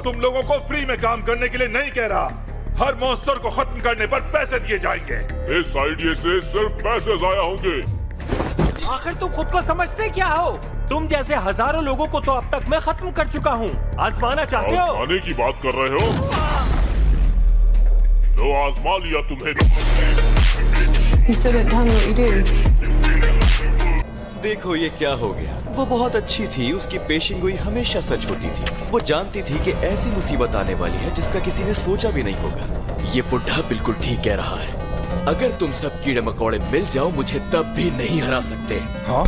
और तुम लोगों को फ्री में काम करने के लिए नहीं कह रहा। हर मॉन्स्टर को खत्म करने पर पैसे दिए जाएंगे। इस आइडिया से सिर्फ पैसे जाया होंगे। आखिर तुम खुद को समझते क्या हो? तुम जैसे हजारों लोगों को तो अब तक मैं खत्म कर चुका हूँ। आजमाना चाहते हो? आजमाने की बात कर रहे हो? लो आजमा लिया तुम्हें। You still didn't tell me what you do. देखो ये क्या हो गया। वो बहुत अच्छी थी, उसकी पेशिंगोई हमेशा सच होती थी। वो जानती थी कि ऐसी मुसीबत आने वाली है जिसका किसी ने सोचा भी नहीं होगा। ये बुढ़ा बिल्कुल ठीक कह रहा है। अगर तुम सब कीड़े मकोड़े मिल जाओ मुझे तब भी नहीं हरा सकते। हाँ?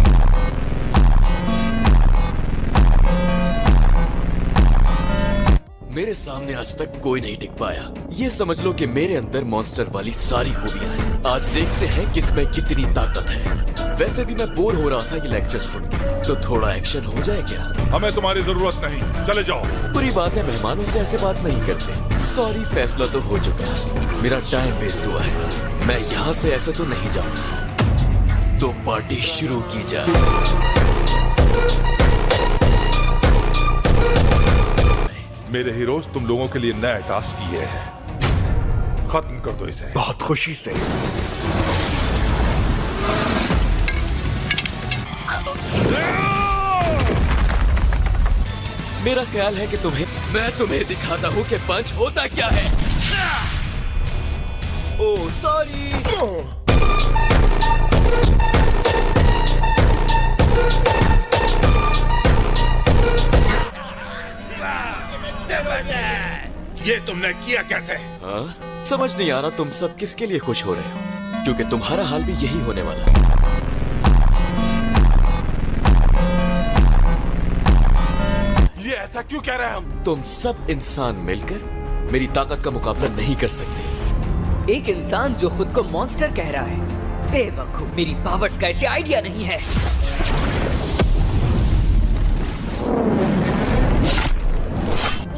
मेरे सामने आज तक कोई नहीं टिक पाया। ये समझ लो कि मेरे अंदर मॉन्स्टर वाली सारी खूबियां हैं। आज देखते हैं किसमें कितनी ताकत है। वैसे भी मैं बोर हो रहा था ये लेक्चर सुन के, तो थोड़ा एक्शन हो जाए क्या? हमें तुम्हारी जरूरत नहीं, चले जाओ। बुरी बात है, मेहमानों से ऐसे बात नहीं करते। सॉरी, फैसला तो हो चुका है। मेरा टाइम वेस्ट हुआ है। मैं यहाँ से ऐसे तो नहीं जाऊँ। तो पार्टी शुरू की जाए। मेरे हीरोज तुम लोगों के लिए नया टास्क किए हैं। खत्म कर दो इसे। बहुत खुशी से। मेरा ख्याल है कि मैं तुम्हें दिखाता हूँ कि पंच होता क्या है। Oh sorry. ये तुमने किया कैसे? हाँ? समझ नहीं आ रहा तुम सब किसके लिए खुश हो रहे हो, क्योंकि तुम्हारा हाल भी यही होने वाला है। ये ऐसा क्यों कह रहे हैं हम? तुम सब इंसान मिलकर मेरी ताकत का मुकाबला नहीं कर सकते। एक इंसान जो खुद को मॉन्स्टर कह रहा है, बेवकूफ। मेरी पावर्स का ऐसे आइडिया नहीं है।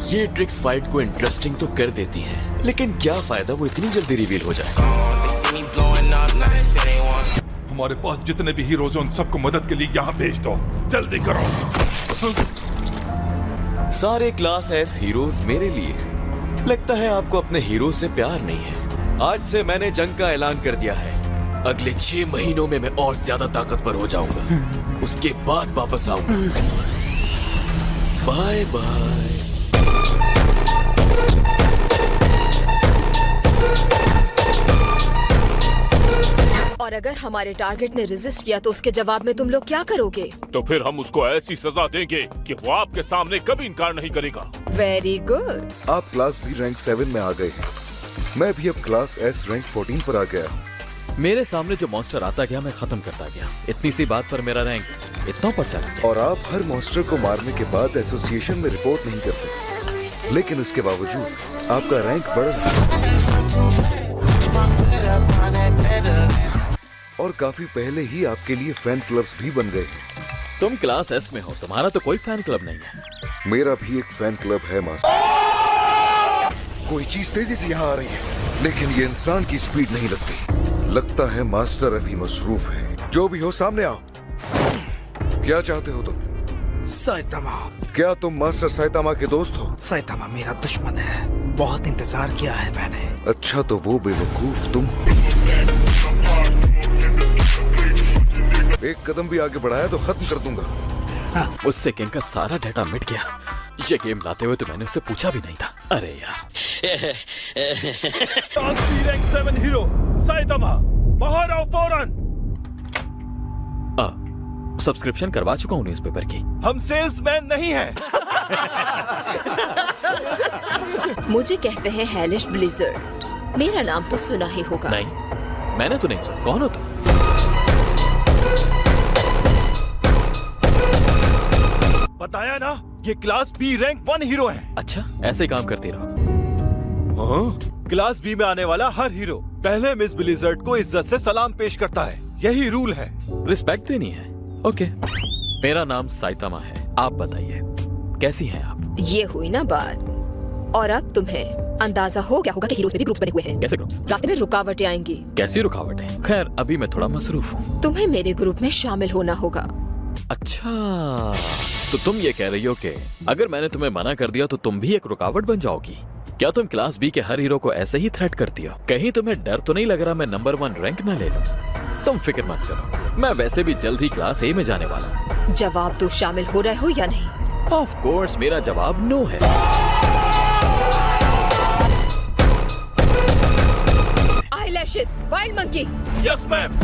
ये ट्रिक्स फाइट को इंटरेस्टिंग तो कर देती हैं, लेकिन क्या फायदा वो इतनी जल्दी रिवील हो जाए। हमारे पास जितने भी हीरोज हैं उन सबको मदद के लिए यहाँ भेज दो, जल्दी करो। सारे क्लास एस हीरोज मेरे लिए। लगता है आपको अपने हीरो से प्यार नहीं है। आज से मैंने जंग का ऐलान कर दिया है। अगले 6 महीनों में मैं और ज्यादा ताकतवर हो जाऊंगा। उसके बाद वापस आऊंगा। Bye bye. और अगर हमारे टारगेट ने रेजिस्ट किया तो उसके जवाब में तुम लोग क्या करोगे? तो फिर हम उसको ऐसी सजा देंगे कि वो आपके सामने कभी इनकार नहीं करेगा। Very good. आप क्लास बी रैंक 7 में आ गए हैं। मैं भी अब क्लास एस रैंक 14 पर आ गया हूँ। मेरे सामने जो मॉन्स्टर आता गया मैं खत्म करता गया। इतनी सी बात पर मेरा रैंक इतना ऊपर चला गया। और आप हर मॉन्स्टर को मारने के बाद एसोसिएशन में रिपोर्ट नहीं करते, लेकिन उसके बावजूद आपका रैंक बढ़ रहा है। और काफी पहले ही आपके लिए फैन क्लब्स भी बन गए हैं। तुम क्लास एस में हो, तुम्हारा तो कोई फैन क्लब नहीं है। मेरा भी एक फैन क्लब है मास्टर। कोई चीज तेजी से यहाँ आ रही है, लेकिन ये इंसान की स्पीड नहीं लगती। लगता है मास्टर अभी मसरूफ है। जो भी हो सामने आओ। क्या चाहते हो तुम? साइतामा। क्या तुम मास्टर साइतामा के दोस्त हो? साइतामा मेरा दुश्मन है। बहुत इंतजार किया है मैंने। अच्छा तो वो बेवकूफ तुम। एक कदम भी आगे बढ़ाया तो खत्म कर दूंगा। उससे किंग का सारा डाटा मिट गया। ये गेम लाते हुए तो मैंने उससे पूछा भी नहीं था। अरे यार। रैंक 7 हीरो साइतामा, बाहर आओ फौरन। सब्सक्रिप्शन करवा चुका हूँ न्यूज़पेपर की। हम सेल्समैन नहीं हैं। मुझे कहते हैं हेलिश ब्लिजर्ड। मेरा नाम तो सुना ही होगा। नहीं, मैंने तो नहीं सुना। कौन हो तुम? बताया ना, ये क्लास बी रैंक 1 हीरो है। अच्छा, ऐसे ही काम करते रहो। क्लास बी में आने वाला हर हीरो पहले मिस ब्लिजर्ड को इज्जत से सलाम पेश करता है। यही रूल है। रिस्पेक्ट देनी है। ओके। मेरा नाम साइतामा है। आप बताइए कैसी हैं आप? ये हुई ना बात। और अब तुम्हें अंदाजा हो गया होगा कि हीरोज में भी ग्रुप्स बने हुए हैं। कैसे ग्रुप्स? रास्ते में रुकावटें आएंगी। कैसी रुकावटें? खैर अभी मैं थोड़ा मसरूफ हूँ। तुम्हें मेरे ग्रुप में शामिल होना होगा। अच्छा, तो तुम ये कह रही हो कि अगर मैंने तुम्हें मना कर दिया तो तुम भी एक रुकावट बन जाओगी? क्या तुम क्लास बी के हर हीरो को ऐसे ही थ्रेट करती हो? कहीं तुम्हें डर तो नहीं लग रहा मैं नंबर 1 रैंक न ले लूं? तुम फिक्र मत करो, मैं वैसे भी जल्द ही क्लास ए में जाने वाला हूं। जवाब तो शामिल हो रहे हो या नहीं? ऑफ कोर्स मेरा जवाब नो है। Eyelashes, wild monkey. Yes ma'am.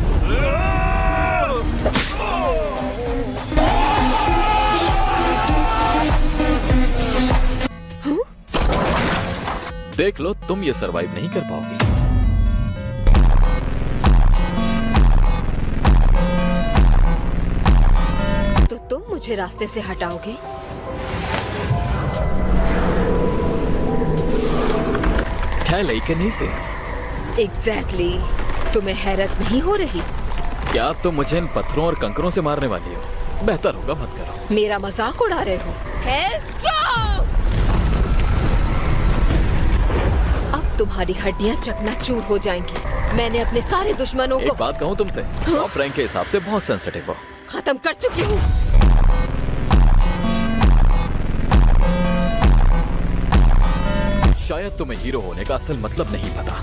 देख लो तुम ये सरवाइव नहीं कर पाओगी। तो तुम मुझे रास्ते से हटाओगे? टेलेकिनेसिस। एग्जैक्टली। तुम्हें हैरत नहीं हो रही? क्या तुम मुझे इन पत्थरों और कंकरों से मारने वाली हो? बेहतर होगा मत करो। मेरा मजाक उड़ा रहे हो? हेलस्टॉर्म! अब तुम्हारी हड्डियां चकनाचूर हो जाएंगी। मैंने अपने सारे दुश्मनों को एक बात कहूँ तुमसे, टॉप रैंक के हिसाब से बहुत सेंसिटिव हो। खत्म कर चुकी हूँ। शायद तुम्हें हीरो होने का असल मतलब नहीं पता।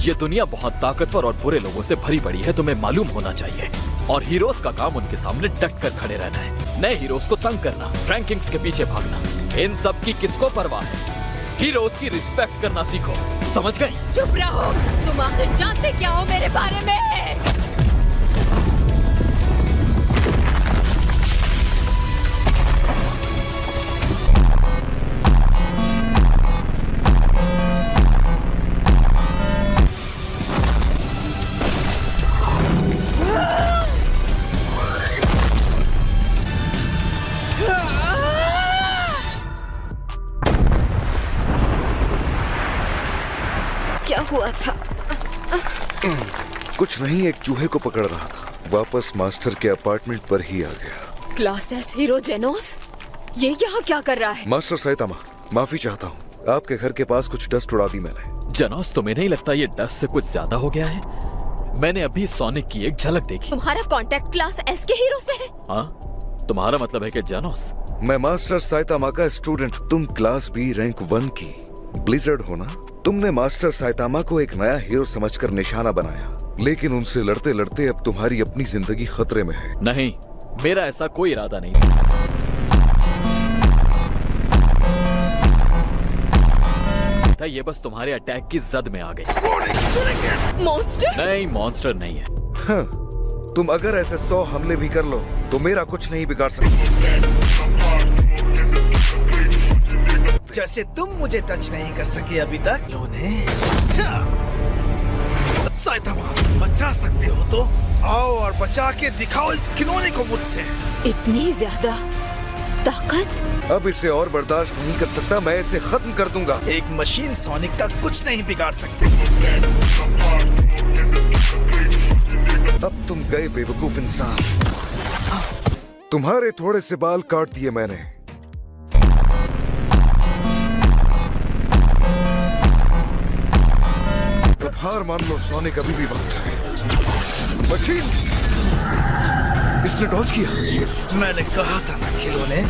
ये दुनिया बहुत ताकतवर और बुरे लोगों से भरी पड़ी है, तुम्हें मालूम होना चाहिए। और हीरोज का काम उनके सामने डट कर खड़े रहना है, नए हीरोज को तंग करना, रैंकिंग्स के पीछे भागना। इन सब की किसको परवाह है? हीरोज की रिस्पेक्ट करना सीखो, समझ गई? चुप रहो, तुम आखिर जानते क्या हो मेरे बारे में? क्या हुआ था? कुछ नहीं, एक चूहे को पकड़ रहा था। वापस मास्टर के अपार्टमेंट पर ही आ गया। क्लास एस हीरो जेनोस, ये यहाँ क्या कर रहा है? मास्टर साइतामा, माफी चाहता हूँ, आपके घर के पास कुछ डस्ट उड़ा दी मैंने। जेनोस, तुम्हें नहीं लगता ये डस्ट से कुछ ज्यादा हो गया है? मैंने अभी सोनिक की एक झलक देखी। तुम्हारा कांटेक्ट क्लास एस के हीरो से है? हाँ, तुम्हारा मतलब है कि जेनोस? मैं मास्टर साइतामा का स्टूडेंट, तुम क्लास बी रैंक 1 की ब्लिजर्ड हो ना? तुमने मास्टर साइतामा को एक नया हीरो समझकर निशाना बनाया, लेकिन उनसे लड़ते लड़ते अब तुम्हारी अपनी जिंदगी खतरे में है। नहीं, मेरा ऐसा कोई इरादा नहीं था। ये बस तुम्हारे अटैक की जद में आ गई। मॉन्स्टर? नहीं, मॉन्स्टर नहीं है। हाँ, तुम अगर ऐसे 100 हमले भी कर लो तो मेरा कुछ नहीं बिगाड़ सकते। जैसे तुम मुझे टच नहीं कर सके अभी तक, लोने साइतामा, बचा सकते हो तो आओ और बचा के दिखाओ इस खिलौने को मुझसे। इतनी ज्यादा ताकत? अब इसे और बर्दाश्त नहीं कर सकता, मैं इसे खत्म कर दूंगा। एक मशीन सोनिक का कुछ नहीं बिगाड़ सकती। अब तुम गए बेवकूफ इंसान, तुम्हारे थोड़े से बाल काट दिए मैंने। अब हार मान लो, सोनिक अभी भी वक्त है। मशीन, इसने डॉज किया। मैंने कहा था ना खिलौने,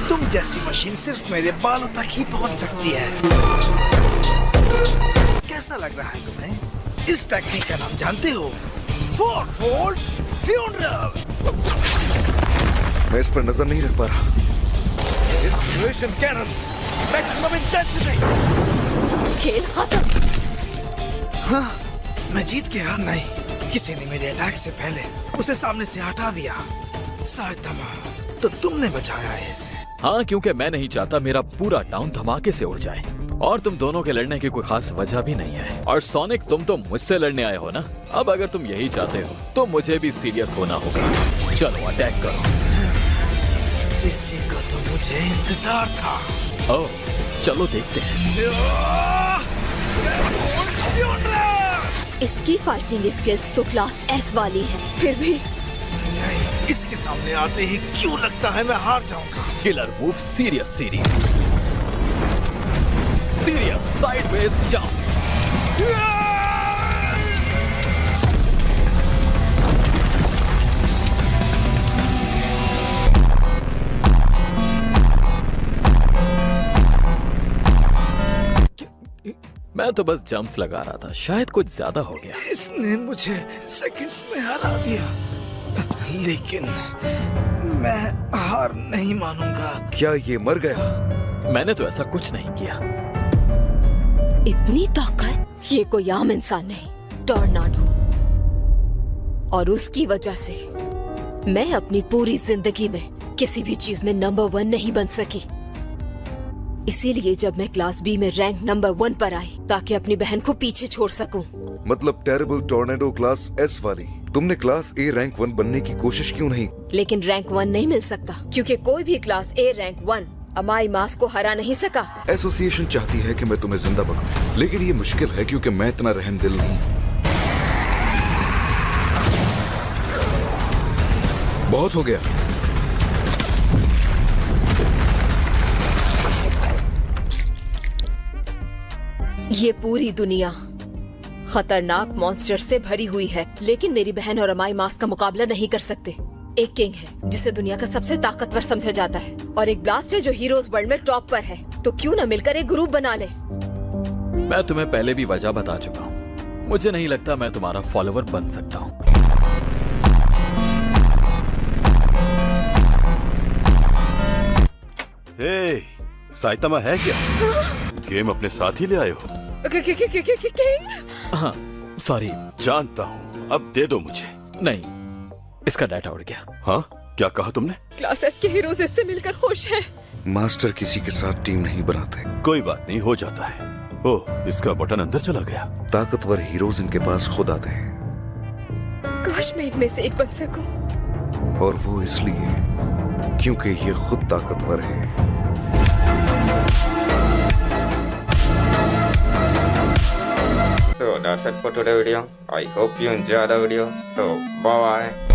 तुम जैसी मशीन सिर्फ मेरे बालों तक ही पहुंच सकती है। कैसा लग रहा है तुम्हें? इस टेक्निक का नाम जानते हो? 4-4 फ्यूनरल। मैं इस पर नजर नहीं रख पा रहा। Inspiration cannon, maximum intensity. खेल खत्म। हाँ, मैं जीत गया। नहीं, किसी ने मेरे अटैक से पहले उसे सामने से हटा दिया। साइतामा, तो तुमने बचाया है इसे। हाँ, क्योंकि मैं नहीं चाहता मेरा पूरा टाउन धमाके से उड़ जाए। और तुम दोनों के लड़ने की कोई खास वजह भी नहीं है। और सोनिक, तुम तो मुझसे लड़ने आए हो ना? अब अगर तुम यही चाहते हो तो मुझे भी सीरियस होना होगा। चलो अटैक करो। इसी का तो मुझे इंतजार था। ओह, चलो देखते हैं। इसकी फाइटिंग स्किल्स तो क्लास एस वाली है, फिर भी नहीं, इसके सामने आते ही क्यों लगता है मैं हार जाऊंगा। Killer move serious sideways jumps. मैं तो बस जंप्स लगा रहा था, शायद कुछ ज्यादा हो गया। इसने मुझे सेकंड्स में हरा दिया, लेकिन मैं हार नहीं मानूंगा। क्या ये मर गया? मैंने तो ऐसा कुछ नहीं किया। इतनी ताकत, ये कोई आम इंसान नहीं, टॉर्नाडो। और उसकी वजह से मैं अपनी पूरी जिंदगी में किसी भी चीज में नंबर 1 नहीं बन सकी। इसीलिए जब मैं क्लास बी में रैंक नंबर 1 पर आई, ताकि अपनी बहन को पीछे छोड़ सकूं। मतलब टेरिबल टॉर्नेडो क्लास एस वाली। तुमने क्लास ए रैंक 1 बनने की कोशिश क्यों नहीं? लेकिन रैंक 1 नहीं मिल सकता, क्योंकि कोई भी क्लास ए रैंक 1 अमाई मास को हरा नहीं सका। एसोसिएशन चाहती है कि मैं तुम्हें जिंदा पकड़ूं, लेकिन ये मुश्किल है क्योंकि मैं इतना रहमदिल नहीं। बहुत हो गया। ये पूरी दुनिया खतरनाक मॉन्स्टर से भरी हुई है, लेकिन मेरी बहन और अमाई मास का मुकाबला नहीं कर सकते। एक किंग है जिसे दुनिया का सबसे ताकतवर समझा जाता है, और एक ब्लास्ट है जो हीरोज वर्ल्ड में टॉप पर है। तो क्यों न मिलकर एक ग्रुप बना ले? मैं तुम्हें पहले भी वजह बता चुका हूँ। मुझे नहीं लगता मैं तुम्हारा फॉलोवर बन सकता हूँ। हे, साइतामा है क्या? गेम अपने साथ ही ले आए हो? किंग? हाँ, सॉरी। जानता हूँ, अब दे दो मुझे। नहीं, इसका डाटा उड़ गया। हाँ, क्या कहा तुमने? क्लास एस के हीरोज इससे मिलकर खुश हैं। मास्टर किसी के साथ टीम नहीं बनाते। कोई बात नहीं, हो जाता है। ओह, इसका बटन अंदर चला गया। ताकतवर हीरोज इनके पास खुद आते हैं, काश मैं इनमें से एक बन सकूं। और वो इसलिए क्योंकि ये खुद ताकतवर है। So that's it for today's video. I hope you enjoyed the video. So bye bye.